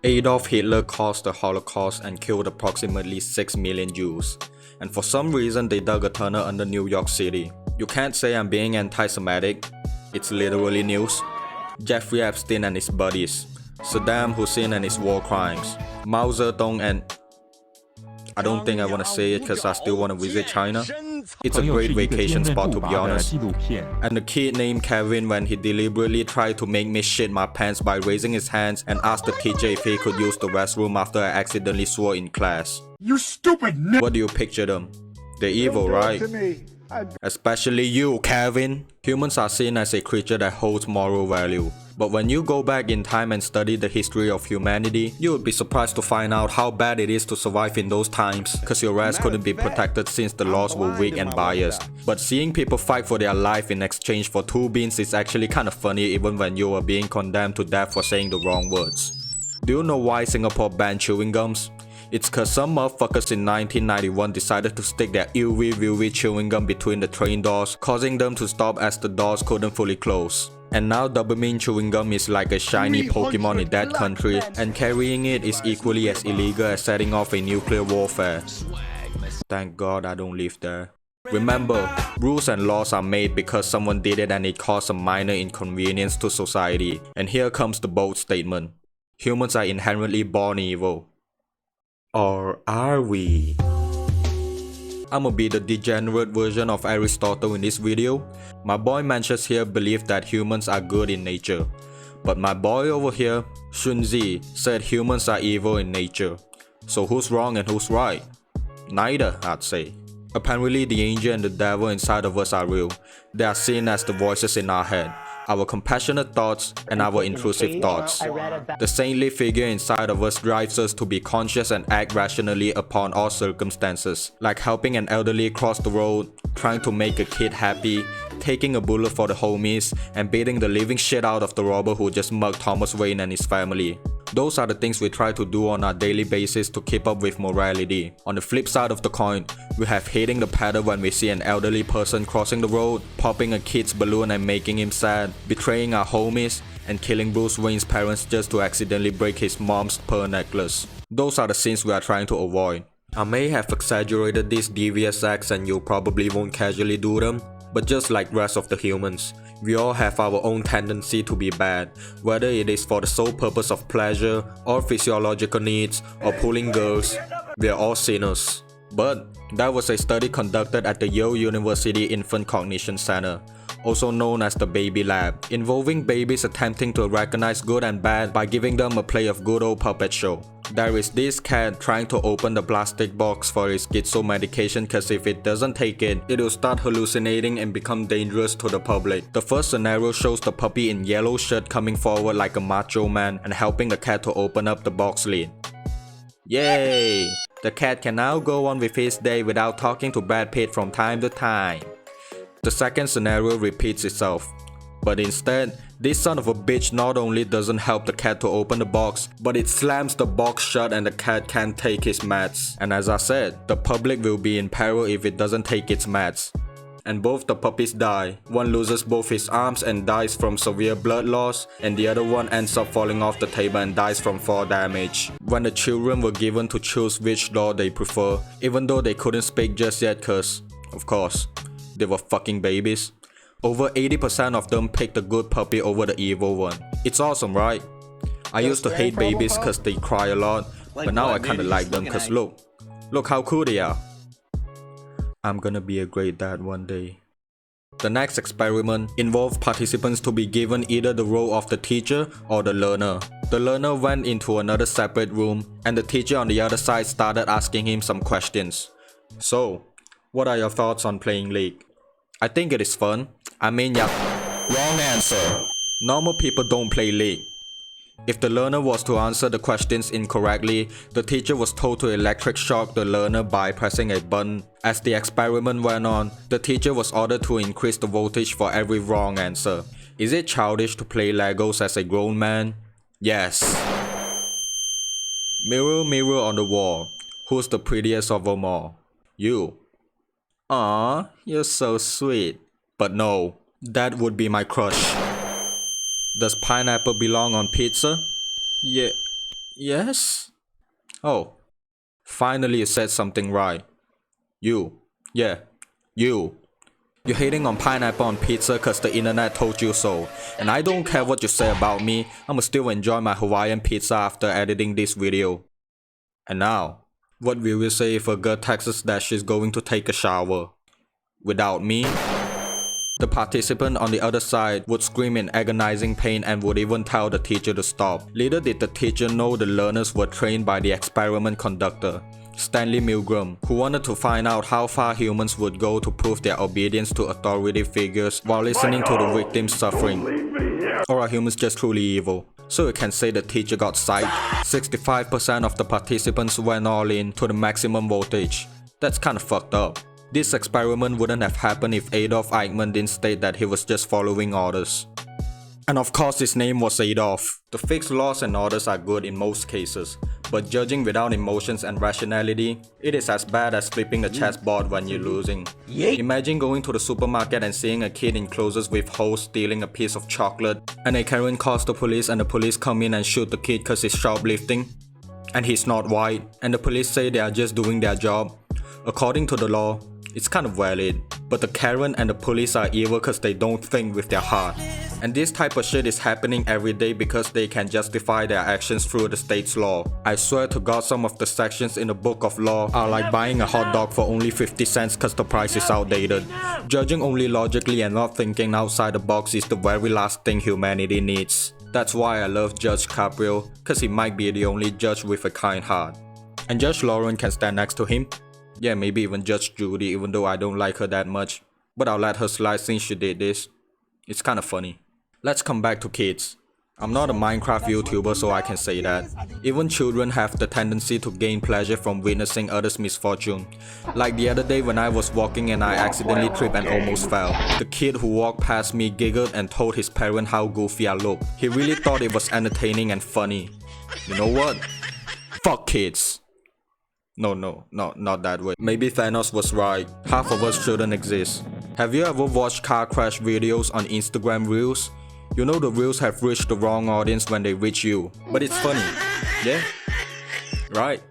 Adolf Hitler caused the Holocaust and killed approximately 6 million Jews, and for some reason they dug a tunnel under New York City. You can't say I'm being anti-Semitic, it's literally news. Jeffrey Epstein and his buddies, Saddam Hussein and his war crimes, Mao Zedong and... I don't think I want to say it because I still want to visit China. It's a great vacation spot to be honest. And a kid named Kevin when he deliberately tried to make me shit my pants by raising his hands and asked the teacher if he could use the restroom after I accidentally swore in class. You stupid n***! What do you picture them? They're evil, right? Especially you, Kevin. Humans are seen as a creature that holds moral value. But when you go back in time and study the history of humanity, you would be surprised to find out how bad it is to survive in those times, cause your ass couldn't be protected since the laws were weak and biased. But seeing people fight for their life in exchange for 2 beans is actually kinda funny even when you are being condemned to death for saying the wrong words. Do you know why Singapore banned chewing gums? It's cause some motherfuckers in 1991 decided to stick their illy chewing gum between the train doors, causing them to stop as the doors couldn't fully close. And now Doberman chewing gum is like a shiny Pokemon in that country, and carrying it is equally as illegal as setting off a nuclear warfare. Thank God I don't live there. Remember, rules and laws are made because someone did it and it caused a minor inconvenience to society. And here comes the bold statement. Humans are inherently born evil. Or are we? I'ma be the degenerate version of Aristotle in this video. My boy Manchus here believes that humans are good in nature. But my boy over here, Shunzi, said humans are evil in nature. So who's wrong and who's right? Neither, I'd say. Apparently the angel and the devil inside of us are real. They are seen as the voices in our head, our compassionate thoughts and our intrusive thoughts. The saintly figure inside of us drives us to be conscious and act rationally upon all circumstances, like helping an elderly cross the road, trying to make a kid happy, taking a bullet for the homies, and beating the living shit out of the robber who just mugged Thomas Wayne and his family. Those are the things we try to do on our daily basis to keep up with morality. On the flip side of the coin, we have hating the pattern when we see an elderly person crossing the road, popping a kid's balloon and making him sad, betraying our homies, and killing Bruce Wayne's parents just to accidentally break his mom's pearl necklace. Those are the sins we are trying to avoid. I may have exaggerated these devious acts and you probably won't casually do them, but just like rest of the humans, we all have our own tendency to be bad, whether it is for the sole purpose of pleasure, or physiological needs, or pulling girls. We are all sinners. But that was a study conducted at the Yale University Infant Cognition Center, also known as the Baby Lab, involving babies attempting to recognize good and bad by giving them a play of good old puppet show. There is this cat trying to open the plastic box for his schizo medication cause if it doesn't take it, it will start hallucinating and become dangerous to the public. The first scenario shows the puppy in yellow shirt coming forward like a macho man and helping the cat to open up the box lid. Yay! The cat can now go on with his day without talking to Brad Pitt from time to time. The second scenario repeats itself. But instead, this son of a bitch not only doesn't help the cat to open the box, but it slams the box shut and the cat can't take his meds. And as I said, the public will be in peril if it doesn't take its meds. And both the puppies die. One loses both his arms and dies from severe blood loss, and the other one ends up falling off the table and dies from fall damage. When the children were given to choose which law they prefer, even though they couldn't speak just yet cause, of course, they were fucking babies. Over 80% of them picked the good puppy over the evil one. It's awesome, right? I used to hate babies cause they cry a lot, but now I kinda like them cause look how cool they are. I'm gonna be a great dad one day. The next experiment involved participants to be given either the role of the teacher or the learner. The learner went into another separate room and the teacher on the other side started asking him some questions. So, what are your thoughts on playing League? I think it is fun. I mean, yeah. Wrong answer. Normal people don't play League. If the learner was to answer the questions incorrectly, the teacher was told to electric shock the learner by pressing a button. As the experiment went on, the teacher was ordered to increase the voltage for every wrong answer. Is it childish to play Legos as a grown man? Yes. Mirror, mirror on the wall, who's the prettiest of them all? You. Aww, you're so sweet. But no, that would be my crush. Does pineapple belong on pizza? Yes? Oh, finally you said something right. You. Yeah, you. You're hating on pineapple on pizza cause the internet told you so. And I don't care what you say about me, I'ma still enjoy my Hawaiian pizza after editing this video. And now, what will you say if a girl texts us that she's going to take a shower? Without me? The participant on the other side would scream in agonizing pain and would even tell the teacher to stop. Little did the teacher know the learners were trained by the experiment conductor, Stanley Milgram, who wanted to find out how far humans would go to prove their obedience to authoritative figures while listening to the victim's suffering. Or are humans just truly evil? So you can say the teacher got psyched. 65% of the participants went all in to the maximum voltage. That's kinda fucked up. This experiment wouldn't have happened if Adolf Eichmann didn't state that he was just following orders. And of course his name was Adolf. The fixed laws and orders are good in most cases, but judging without emotions and rationality, it is as bad as flipping a chessboard when you're losing. Imagine going to the supermarket and seeing a kid in clothes with holes stealing a piece of chocolate, and a Karen calls the police and the police come in and shoot the kid cause he's shoplifting. And he's not white, and the police say they are just doing their job. According to the law, it's kind of valid, but the Karen and the police are evil cause they don't think with their heart. And this type of shit is happening every day because they can justify their actions through the state's law. I swear to God, some of the sections in the book of law are like buying a hot dog for only 50 cents cause the price is outdated. Judging only logically and not thinking outside the box is the very last thing humanity needs. That's why I love Judge Gabriel, cause he might be the only judge with a kind heart. And Judge Lauren can stand next to him. Yeah, maybe even Judge Judy, even though I don't like her that much. But I'll let her slide since she did this. It's kinda funny. Let's come back to kids. I'm not a Minecraft YouTuber, so I can say that. Even children have the tendency to gain pleasure from witnessing others' misfortune. Like the other day when I was walking and I accidentally tripped and almost fell. The kid who walked past me giggled and told his parent how goofy I looked. He really thought it was entertaining and funny. You know what? Fuck kids. No, not that way. Maybe Thanos was right. Half of us shouldn't exist. Have you ever watched car crash videos on Instagram Reels? You know the Reels have reached the wrong audience when they reach you. But it's funny. Yeah? Right?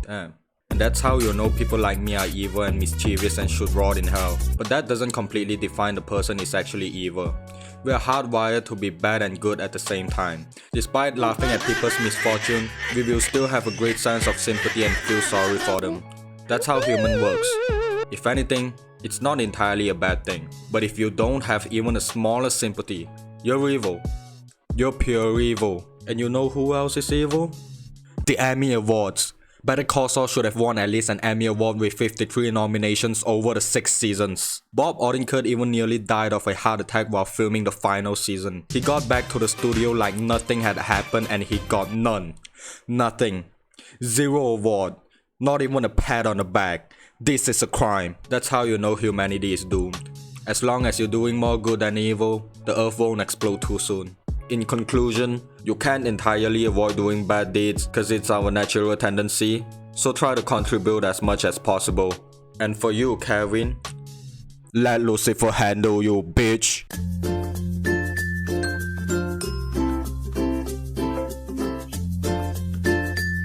Damn. And that's how you know people like me are evil and mischievous and should rot in hell. But that doesn't completely define the person is actually evil. We are hardwired to be bad and good at the same time. Despite laughing at people's misfortune, we will still have a great sense of sympathy and feel sorry for them. That's how human works. If anything, it's not entirely a bad thing. But if you don't have even the smallest sympathy, you're evil. You're pure evil. And you know who else is evil? The Emmy Awards. Better Call Saul should have won at least an Emmy Award with 53 nominations over the 6 seasons. Bob Odenkirk even nearly died of a heart attack while filming the final season. He got back to the studio like nothing had happened and he got none. Nothing. 0 award. Not even a pat on the back. This is a crime. That's how you know humanity is doomed. As long as you're doing more good than evil, the earth won't explode too soon. In conclusion, you can't entirely avoid doing bad deeds cause it's our natural tendency, so try to contribute as much as possible. And for you, Kevin, let Lucifer handle you, bitch.